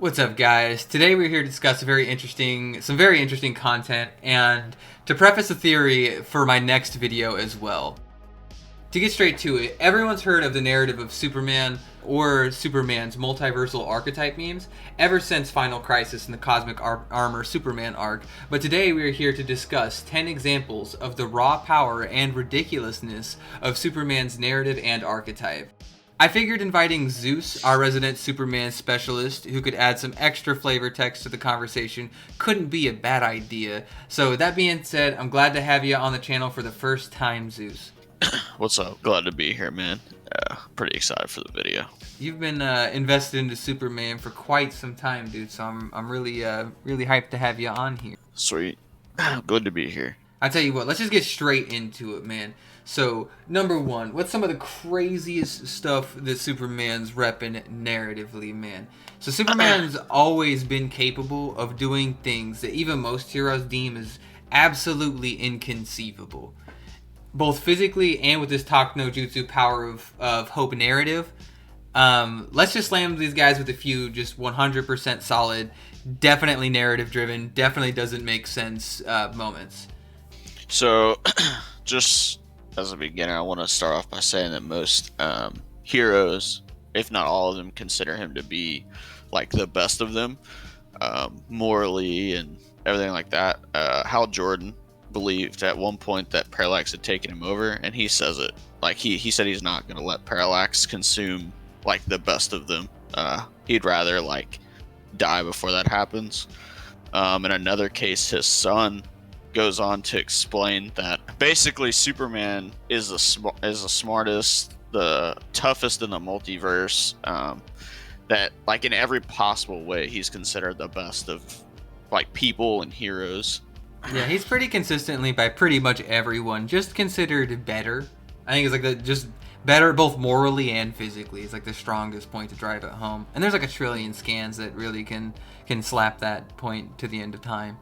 What's up, guys? Today we're here to discuss some very interesting content, and to preface a theory for my next video as well. To get straight to it, everyone's heard of the narrative of Superman or Superman's multiversal archetype memes ever since Final Crisis and the Cosmic Armor Superman arc, but today we are here to discuss 10 examples of the raw power and ridiculousness of Superman's narrative and archetype. I figured inviting Zeus, our resident Superman specialist, who could add some extra flavor text to the conversation, couldn't be a bad idea. So that being said, I'm glad to have you on the channel for the first time, Zeus. What's up? Glad to be here, man. Pretty excited for the video. You've been invested into Superman for quite some time, dude, so I'm really hyped to have you on here. Sweet. Good to be here. I tell you what, let's just get straight into it, man. So, number one, what's some of the craziest stuff that Superman's repping narratively, man? So Superman's always been capable of doing things that even most heroes deem as absolutely inconceivable. Both physically and with this Talk No Jutsu power of hope narrative. Let's just slam these guys with a few just 100% solid, definitely narrative driven, definitely doesn't make sense moments. So, just as a beginner, I want to start off by saying that most heroes, if not all of them, consider him to be like the best of them, morally and everything like that. Hal Jordan believed at one point that Parallax had taken him over, and he says it. Like he said he's not going to let Parallax consume like the best of them. He'd rather like die before that happens. In another case, his son goes on to explain that basically Superman is the smartest, the toughest in the multiverse, that like in every possible way he's considered the best of like people and heroes. Yeah, he's pretty consistently by pretty much everyone just considered better. I think it's like just better both morally and physically. It's like the strongest point to drive it home. And there's like a trillion scans that really can slap that point to the end of time.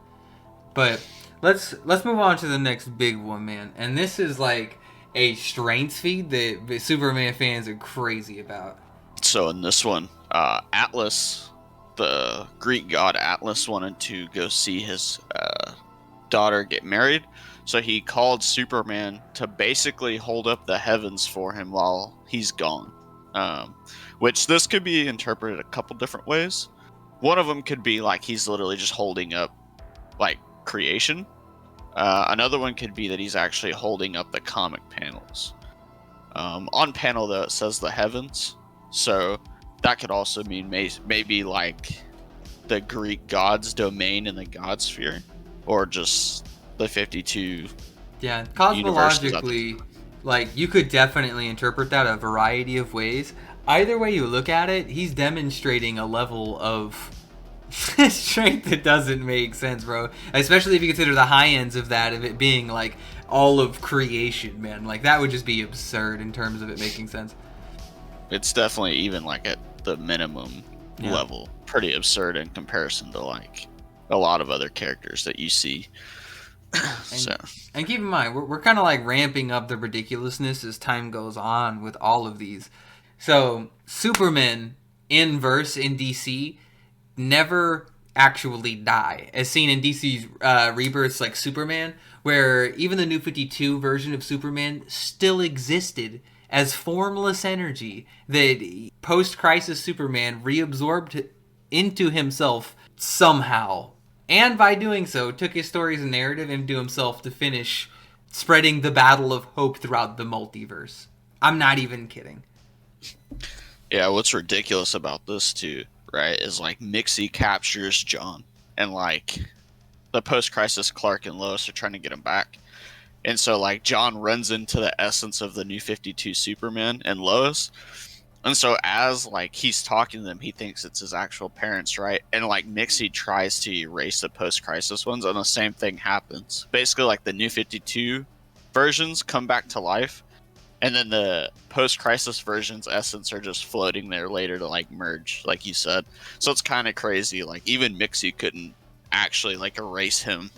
But let's move on to the next big one, man. And this is like a strength feat that Superman fans are crazy about. So in this one, Atlas, the Greek god Atlas, wanted to go see his daughter get married. So he called Superman to basically hold up the heavens for him while he's gone. Which this could be interpreted a couple different ways. One of them could be like he's literally just holding up like creation. Another one could be that he's actually holding up the comic panels. On panel though, it says the heavens, so that could also mean maybe like the Greek god's domain in the god sphere, or just the 52. Yeah, cosmologically, like you could definitely interpret that a variety of ways. Either way you look at it, he's demonstrating a level of strength that doesn't make sense, bro. Especially if you consider the high ends of that, of it being like all of creation, man. Like that would just be absurd in terms of it making sense. It's definitely, even like at the minimum level, pretty absurd in comparison to like a lot of other characters that you see. And keep in mind, we're kind of like ramping up the ridiculousness as time goes on with all of these. So Superman in DC never actually die, as seen in DC's rebirths like Superman, where even the New 52 version of Superman still existed as formless energy that post-crisis Superman reabsorbed into himself somehow, and by doing so took his stories and narrative into himself to finish spreading the battle of hope throughout the multiverse. I'm not even kidding. Yeah, what's ridiculous about this too, right, is like Mixie captures John, and like the post-crisis Clark and Lois are trying to get him back, and so like John runs into the essence of the New 52 Superman and Lois, and so as like he's talking to them, he thinks it's his actual parents, right? And like Mixie tries to erase the post-crisis ones, and the same thing happens. Basically, like the New 52 versions come back to life, and then the post-crisis version's essence are just floating there later to like merge, like you said. So it's kind of crazy. Like even Mixie couldn't actually like erase him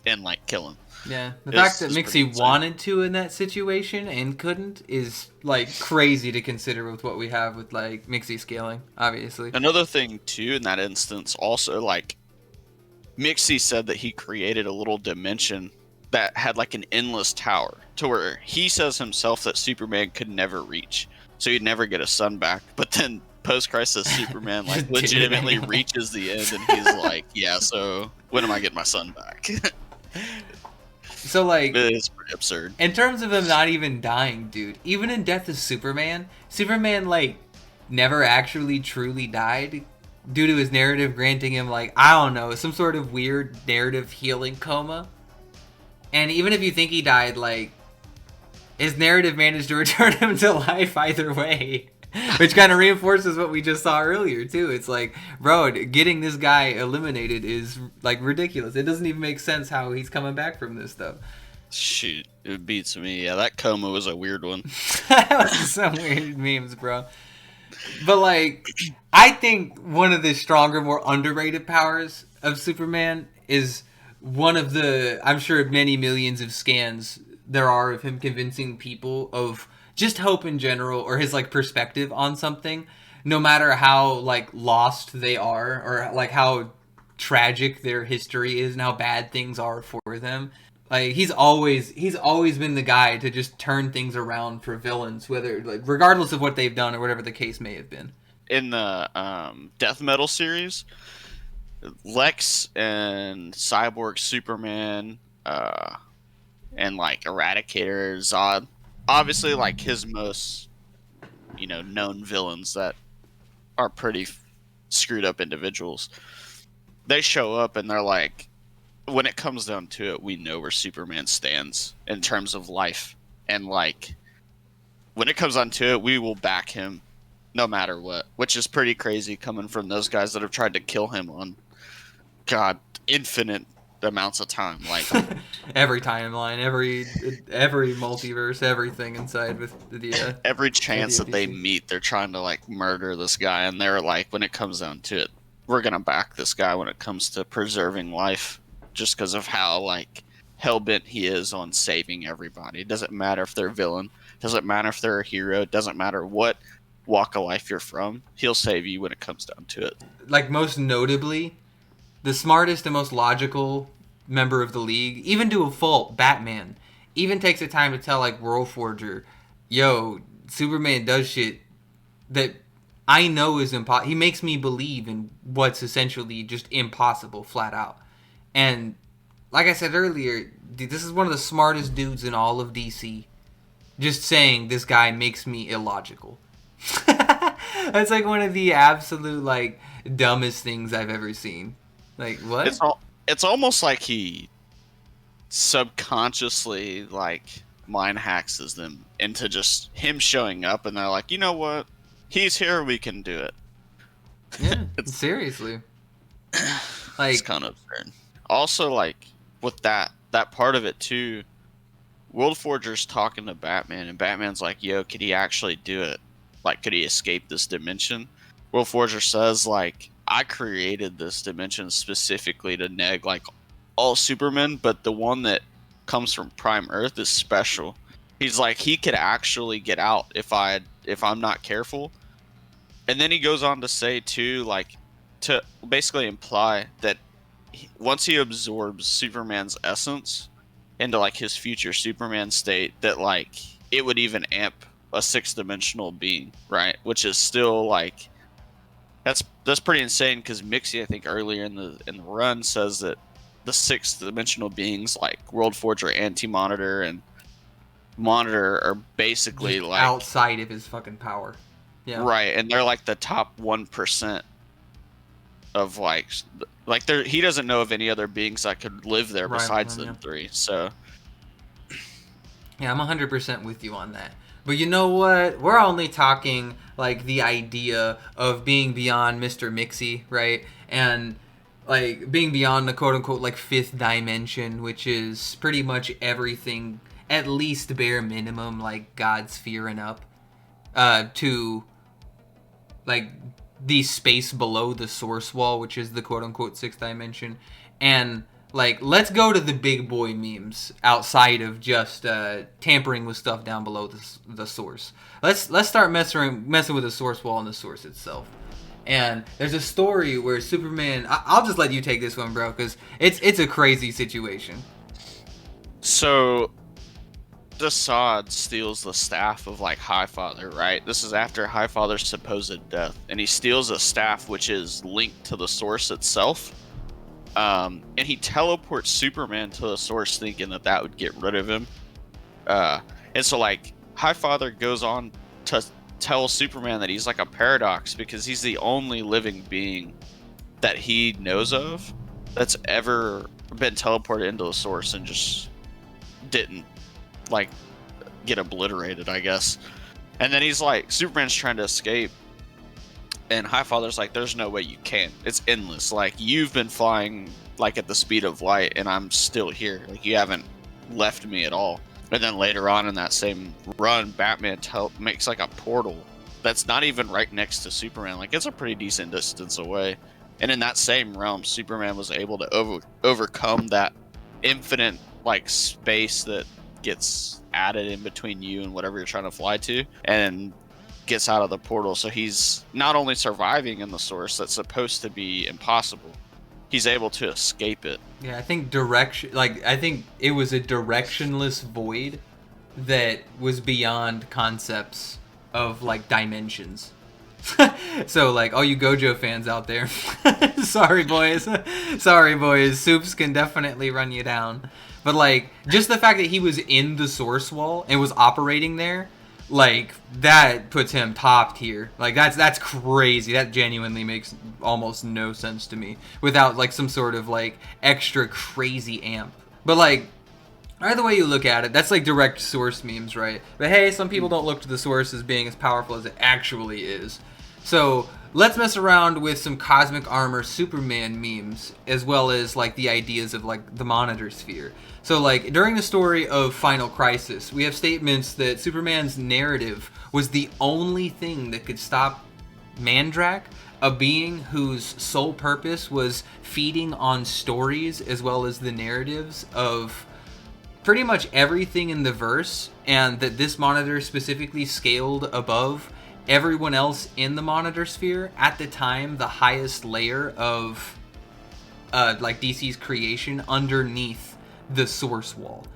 and like kill him. Yeah, the fact that Mixie wanted to in that situation and couldn't is like crazy to consider with what we have with like Mixie scaling, obviously. Another thing too in that instance, also like Mixie said that he created a little dimension that had like an endless tower to where he says himself that Superman could never reach, so he'd never get a son back. But then post-crisis Superman like legitimately reaches the end, and he's like, yeah, so when am I getting my son back? So like, it is pretty absurd. In terms of him not even dying, dude, even in Death of Superman, Superman like never actually truly died due to his narrative granting him like, I don't know, some sort of weird narrative healing coma. And even if you think he died, like, his narrative managed to return him to life either way. Which kind of reinforces what we just saw earlier, too. It's like, bro, getting this guy eliminated is, like, ridiculous. It doesn't even make sense how he's coming back from this stuff. Shoot, it beats me. Yeah, that coma was a weird one. That was some weird memes, bro. But, like, I think one of the stronger, more underrated powers of Superman is one of the, I'm sure, many millions of scans there are of him convincing people of just hope in general, or his like perspective on something, no matter how like lost they are, or like how tragic their history is and how bad things are for them. Like he's always been the guy to just turn things around for villains, whether like regardless of what they've done or whatever the case may have been. In the Death Metal series, Lex and Cyborg Superman and like Eradicator, Zod, obviously like his most known villains that are pretty screwed up individuals, they show up and they're like, when it comes down to it, we know where Superman stands in terms of life, and like when it comes down to it, we will back him no matter what, which is pretty crazy coming from those guys that have tried to kill him on infinite amounts of time, like every timeline, every multiverse, everything inside with the every chance that they meet, they're trying to like murder this guy, and they're like, when it comes down to it, we're gonna back this guy when it comes to preserving life, just because of how like hell-bent he is on saving everybody. It doesn't matter if they're a villain, it doesn't matter if they're a hero, it doesn't matter what walk of life you're from, he'll save you when it comes down to it. Like most notably, the smartest and most logical member of the league, even to a fault, Batman, even takes the time to tell like World Forger, yo, Superman does shit that I know is impossible. He makes me believe in what's essentially just impossible, flat out. And like I said earlier, dude, this is one of the smartest dudes in all of DC. Just saying this guy makes me illogical. That's like one of the absolute like dumbest things I've ever seen. Like what? It's almost like he subconsciously like mind hacks them into just him showing up, and they're like, you know what? He's here, we can do it. Yeah, seriously. Like it's kind of absurd. Also, like with that part of it too, World Forger's talking to Batman, and Batman's like, yo, could he actually do it? Like, could he escape this dimension? World Forger says, like, I created this dimension specifically to neg, like, all Supermen, but the one that comes from Prime Earth is special. He's like, he could actually get out if I'm not careful. And then he goes on to say, too, like, to basically imply that once he absorbs Superman's essence into, like, his future Superman state, that, like, it would even amp a sixth-dimensional being, right? Which is still, like, that's pretty insane, because Mixie, I think, earlier in the run says that the sixth-dimensional beings, like World Forger, Anti-Monitor, and Monitor, are basically, just like... outside of his fucking power. Yeah. Right, and they're, like, the top 1% of, like he doesn't know of any other beings that could live there besides them three, so... Yeah, I'm 100% with you on that. But you know what? We're only talking, like, the idea of being beyond Mr. Mixie, right? And, like, being beyond the quote-unquote, like, fifth dimension, which is pretty much everything, at least bare minimum, like, God's fear and up, to, like, the space below the source wall, which is the quote-unquote sixth dimension. And, Like, let's go to the big boy memes outside of just tampering with stuff down below the source. Let's start messing with the source wall and the source itself. And there's a story where Superman... I'll just let you take this one, bro, because it's a crazy situation. So, Desaad steals the staff of, like, Highfather, right? This is after Highfather's supposed death. And he steals a staff which is linked to the source itself. And he teleports Superman to the source thinking that would get rid of him. And so, like, Highfather goes on to tell Superman that he's like a paradox because he's the only living being that he knows of that's ever been teleported into the source and just didn't, like, get obliterated, I guess. And then he's like, Superman's trying to escape, and Highfather's like, there's no way you can. It's endless. Like, you've been flying, like, at the speed of light, and I'm still here. Like, you haven't left me at all. And then later on in that same run, Batman makes, like, a portal that's not even right next to Superman. Like, it's a pretty decent distance away. And in that same realm, Superman was able to overcome that infinite, like, space that gets added in between you and whatever you're trying to fly to, and gets out of the portal. So he's not only surviving in the source that's supposed to be impossible, he's able to escape it. Yeah, I think I think it was a directionless void that was beyond concepts of, like, dimensions. So, like, all you JoJo fans out there, sorry boys, Soups can definitely run you down. But, like, just the fact that he was in the source wall and was operating there, like, that puts him top tier. Like, that's crazy. That genuinely makes almost no sense to me without, like, some sort of, like, extra crazy amp. But, like, either way you look at it, that's, like, direct source memes, right? But hey, some people don't look to the source as being as powerful as it actually is. So let's mess around with some cosmic armor Superman memes, as well as, like, the ideas of, like, the monitor sphere. So, like, during the story of Final Crisis, we have statements that Superman's narrative was the only thing that could stop Mandrak, a being whose sole purpose was feeding on stories as well as the narratives of pretty much everything in the verse, and that this monitor specifically scaled above everyone else in the monitor sphere, at the time the highest layer of like DC's creation underneath the source wall.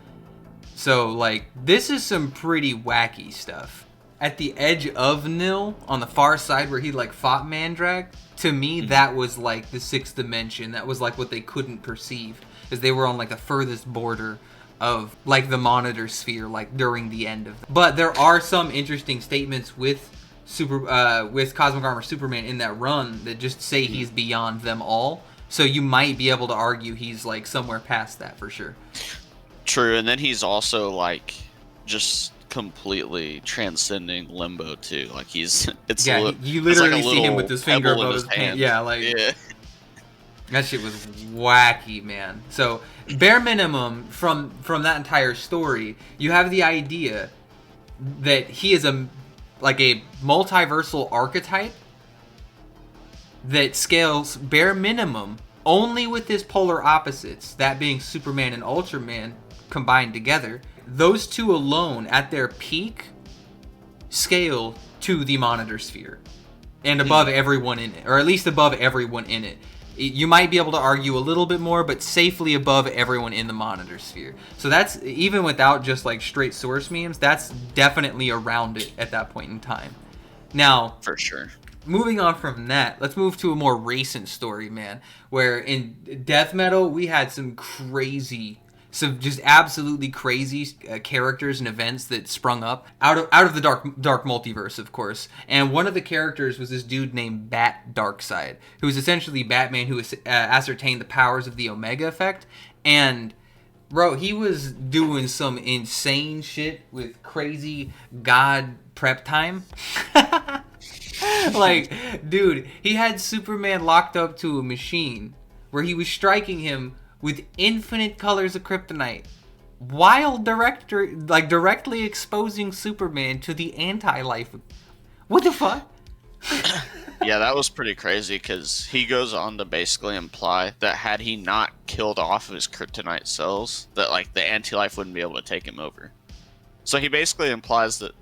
So, like, this is some pretty wacky stuff. At the edge of Nil, on the far side where he, like, fought Mandrak, to me that was, like, the sixth dimension. That was, like, what they couldn't perceive, as they were on, like, the furthest border of, like, the monitor sphere, like, during the end of them. But there are some interesting statements with Cosmic Armor Superman in that run that just say he's beyond them all. So you might be able to argue he's, like, somewhere past that for sure. True, and then he's also, like, just completely transcending limbo too. Like, you literally see him with his finger above his hand. Yeah, like, yeah. That shit was wacky, man. So bare minimum from that entire story, you have the idea that he is a multiversal archetype that scales bare minimum only with his polar opposites, that being Superman and Ultraman combined together. Those two alone at their peak scale to the monitor sphere and above everyone in it, or at least above everyone in it. You might be able to argue a little bit more, but safely above everyone in the monitor sphere. So that's, even without just, like, straight source memes, that's definitely around it at that point in time. Now, for sure. Moving on from that, let's move to a more recent story, man, where in death metal we had some just absolutely crazy characters and events that sprung up out of the dark multiverse, of course. And one of the characters was this dude named Bat Darkseid, who was essentially Batman who ascertained the powers of the Omega effect. And bro, he was doing some insane shit with crazy god prep time. Like, dude, he had Superman locked up to a machine where he was striking him with infinite colors of kryptonite while directly exposing Superman to the antilife. What the fuck? Yeah, that was pretty crazy because he goes on to basically imply that had he not killed off his kryptonite cells, that like the anti-life wouldn't be able to take him over. So he basically implies that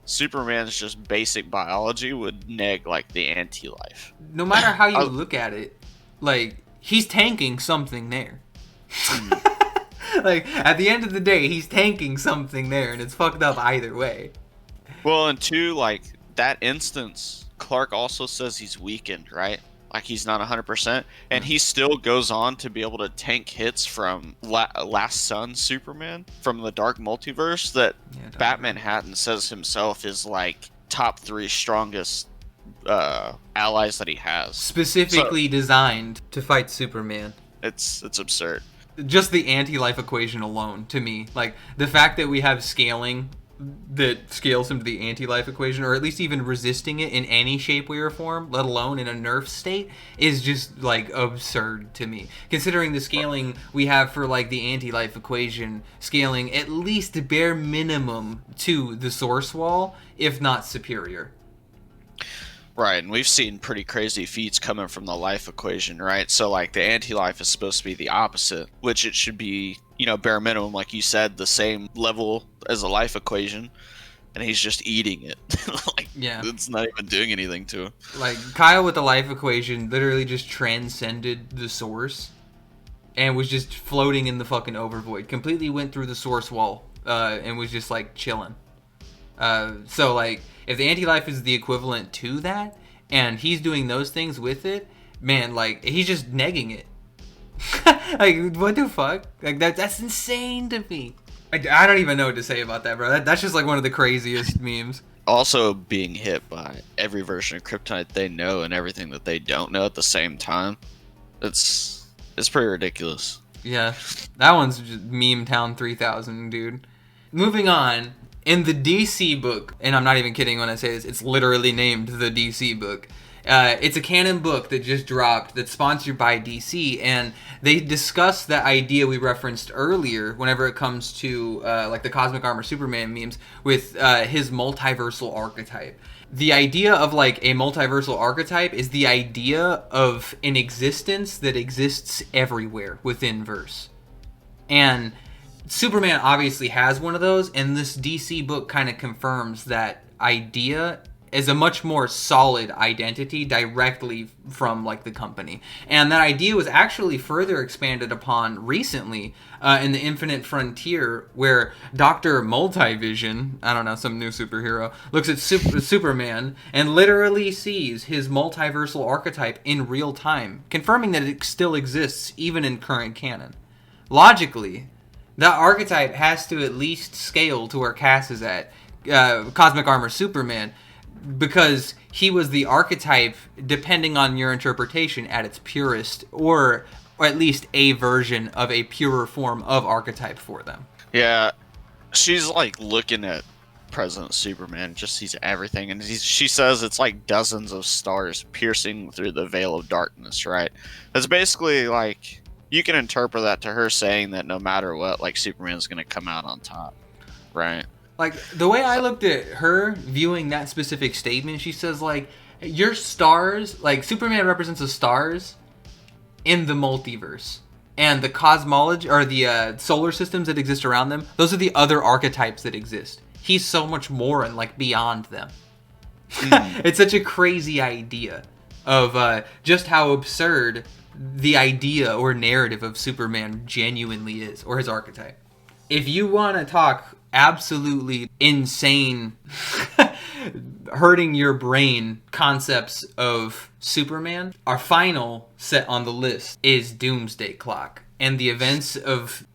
Superman's just basic biology would neg like the anti-life. No matter how you I- look at it, like, he's tanking something there. Like, at the end of the day, he's tanking something there, and it's fucked up either way. Well, and two, like that instance, Clark also says he's weakened, right? Like he's not 100%, and he still goes on to be able to tank hits from Last Son Superman from the Dark Multiverse that Batman Hatton says himself is like top 3 strongest allies that he has. Specifically designed to fight Superman. It's absurd. Just the anti-life equation alone, to me, like the fact that we have scaling that scales him to the anti-life equation, or at least even resisting it in any shape, way, or form, let alone in a nerf state, is just like absurd to me. Considering the scaling we have for like the anti-life equation, scaling at least bare minimum to the source wall, if not superior. Right, and we've seen pretty crazy feats coming from the life equation, right? So, like, the anti-life is supposed to be the opposite, which it should be, you know, bare minimum, like you said, the same level as the life equation, and he's just eating it. Like, yeah, it's not even doing anything to him. Like, Kyle with the life equation literally just transcended the source and was just floating in the fucking overvoid. Completely went through the source wall and was just, like, chilling. So, like, if the anti-life is the equivalent to that, and he's doing those things with it, man, like, he's just negging it. Like, what the fuck? Like, that's insane to me. I don't even know what to say about that, bro. That's just, like, one of the craziest memes. Also, being hit by every version of Kryptonite they know and everything that they don't know at the same time, it's pretty ridiculous. Yeah, that one's just Meme Town 3000, dude. Moving on. In the DC book, and I'm not even kidding when I say this, it's literally named the DC book. It's a canon book that just dropped that's sponsored by DC, and they discuss that idea we referenced earlier whenever it comes to like the Cosmic Armor Superman memes with his multiversal archetype. The idea of like a multiversal archetype is the idea of an existence that exists everywhere within verse. And Superman obviously has one of those, and this DC book kind of confirms that idea as a much more solid identity directly from like the company. And that idea was actually further expanded upon recently in the Infinite Frontier, where Dr. Multivision, I don't know, some new superhero, looks at Superman and literally sees his multiversal archetype in real time, confirming that it still exists even in current canon. Logically, that archetype has to at least scale to where Cass is at, Cosmic Armor Superman, because he was the archetype, depending on your interpretation, at its purest, or at least a version of a purer form of archetype for them. Yeah, she's like looking at President Superman, just sees everything, and she says it's like dozens of stars piercing through the veil of darkness, right? That's basically like, you can interpret that to her saying that no matter what, like, Superman's gonna come out on top, right? Like, the way I looked at her viewing that specific statement, she says, like, your stars, like, Superman represents the stars in the multiverse. And the cosmology, or the solar systems that exist around them, those are the other archetypes that exist. He's so much more and, like, beyond them. It's such a crazy idea of just how absurd the idea or narrative of Superman genuinely is, or his archetype. If you want to talk absolutely insane, hurting your brain concepts of Superman, our final set on the list is Doomsday Clock. And the events of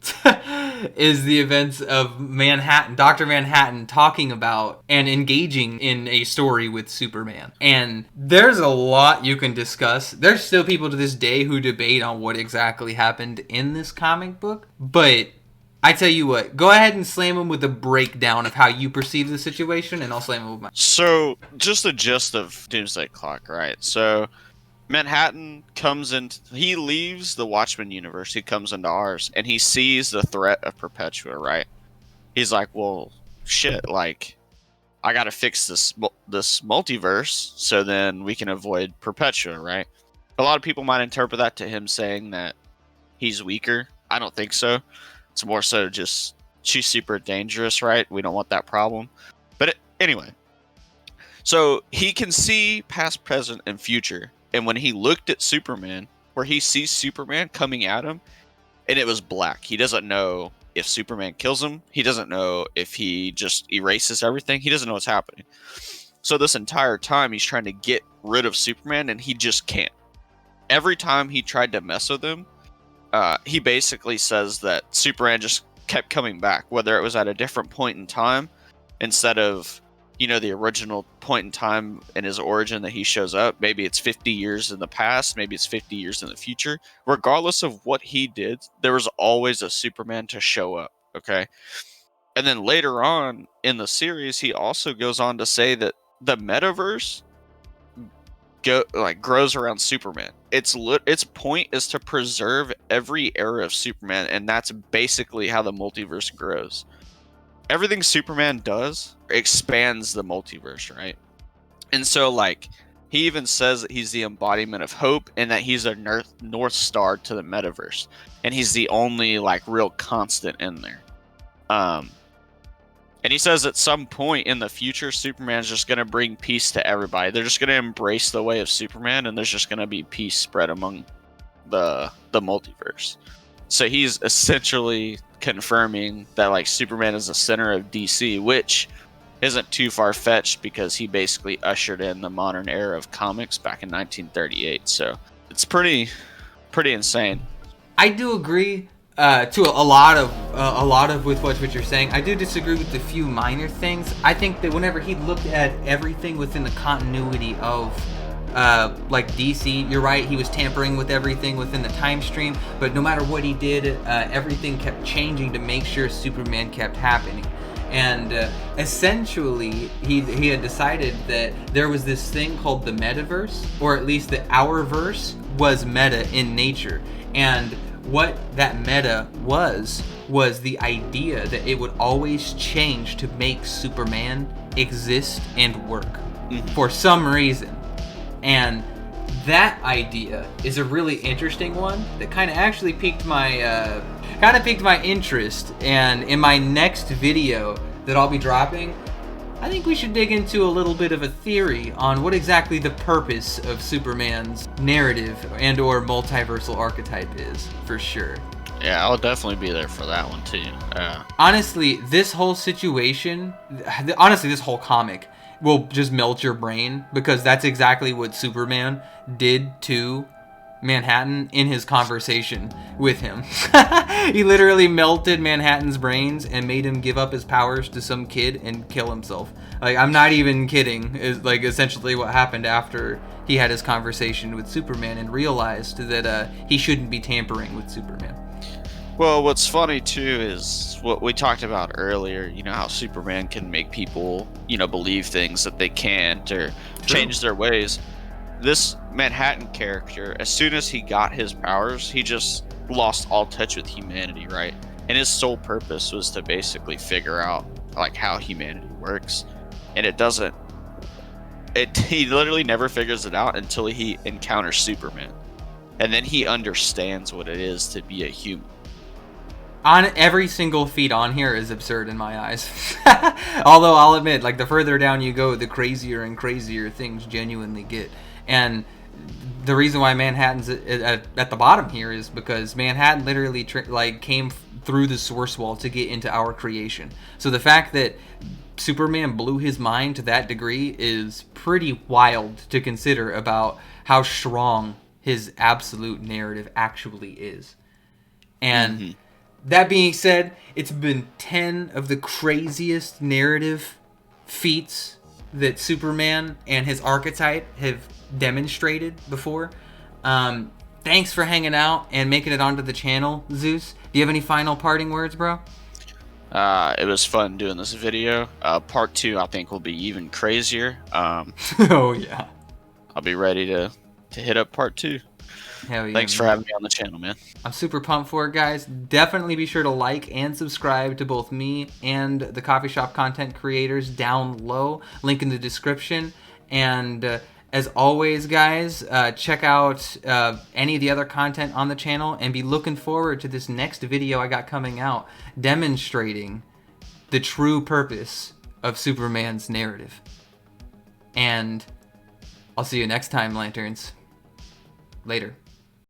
Manhattan, Dr. Manhattan talking about and engaging in a story with Superman. And there's a lot you can discuss. There's still people to this day who debate on what exactly happened in this comic book. But I tell you what, go ahead and slam him with a breakdown of how you perceive the situation, and I'll slam him with mine. So, just the gist of Doomsday Clock, right? So, Manhattan comes in, he leaves the Watchmen universe, he comes into ours, and he sees the threat of Perpetua, right? He's like, well, shit, like, I got to fix this multiverse so then we can avoid Perpetua, right? A lot of people might interpret that to him saying that he's weaker. I don't think so. It's more so just she's super dangerous, right? We don't want that problem. But anyway, so he can see past, present, and future. And when he looked at Superman, where he sees Superman coming at him, and it was black. He doesn't know if Superman kills him. He doesn't know if he just erases everything. He doesn't know what's happening. So this entire time, he's trying to get rid of Superman, and he just can't. Every time he tried to mess with him, he basically says that Superman just kept coming back, whether it was at a different point in time, instead of, you know, the original point in time in his origin that he shows up. Maybe it's 50 years in the past, maybe it's 50 years in the future. Regardless of what he did, there was always a Superman to show up, okay? And then later on in the series, he also goes on to say that the metaverse grows around Superman. Its point is to preserve every era of Superman, and that's basically how the multiverse grows. Everything Superman does expands the multiverse, right? And so, like, he even says that he's the embodiment of hope and that he's a North Star to the metaverse. And he's the only, like, real constant in there. And he says at some point in the future, Superman's just going to bring peace to everybody. They're just going to embrace the way of Superman, and there's just going to be peace spread among the multiverse. So he's essentially confirming that, like, Superman is the center of DC, which isn't too far-fetched because he basically ushered in the modern era of comics back in 1938. So it's pretty insane. I do agree to a lot of with what you're saying. I do disagree with a few minor things. I think that whenever he looked at everything within the continuity of like DC, you're right, he was tampering with everything within the time stream, but no matter what he did, everything kept changing to make sure Superman kept happening. And essentially, he had decided that there was this thing called the metaverse, or at least that our verse was meta in nature. And what that meta was the idea that it would always change to make Superman exist and work for some reason. And that idea is a really interesting one that kind of actually piqued my interest. And in my next video that I'll be dropping, I think we should dig into a little bit of a theory on what exactly the purpose of Superman's narrative and or multiversal archetype is, for sure. Yeah, I'll definitely be there for that one too. Honestly, this whole situation, this whole comic will just melt your brain, because that's exactly what Superman did to Manhattan in his conversation with him. He literally melted Manhattan's brains and made him give up his powers to some kid and kill himself. Like, I'm not even kidding. Is like essentially what happened after he had his conversation with Superman and realized that he shouldn't be tampering with Superman. Well, what's funny too is what we talked about earlier, you know, how Superman can make people, you know, believe things that they can't, or change their ways. This Manhattan character, as soon as he got his powers, he just lost all touch with humanity, right? And his sole purpose was to basically figure out, like, how humanity works. And he literally never figures it out until he encounters Superman. And then he understands what it is to be a human. On every single feat on here is absurd in my eyes. Although I'll admit, like, the further down you go, the crazier and crazier things genuinely get. And the reason why Manhattan's at the bottom here is because Manhattan literally came through the source wall to get into our creation. So the fact that Superman blew his mind to that degree is pretty wild to consider about how strong his absolute narrative actually is. And that being said, it's been 10 of the craziest narrative feats that Superman and his archetype have demonstrated before. Thanks for hanging out and making it onto the channel, Zeus. Do you have any final parting words, bro? It was fun doing this video. Part 2, I think, will be even crazier. Oh yeah, I'll be ready to hit up part 2. Hell yeah, Thanks for man. having me on the channel, man. I'm super pumped for it, guys. Definitely be sure to like and subscribe to both me and the coffee shop content creators down low. Link in the description. And as always, guys, check out any of the other content on the channel and be looking forward to this next video I got coming out demonstrating the true purpose of Superman's narrative. And I'll see you next time, Lanterns. Later.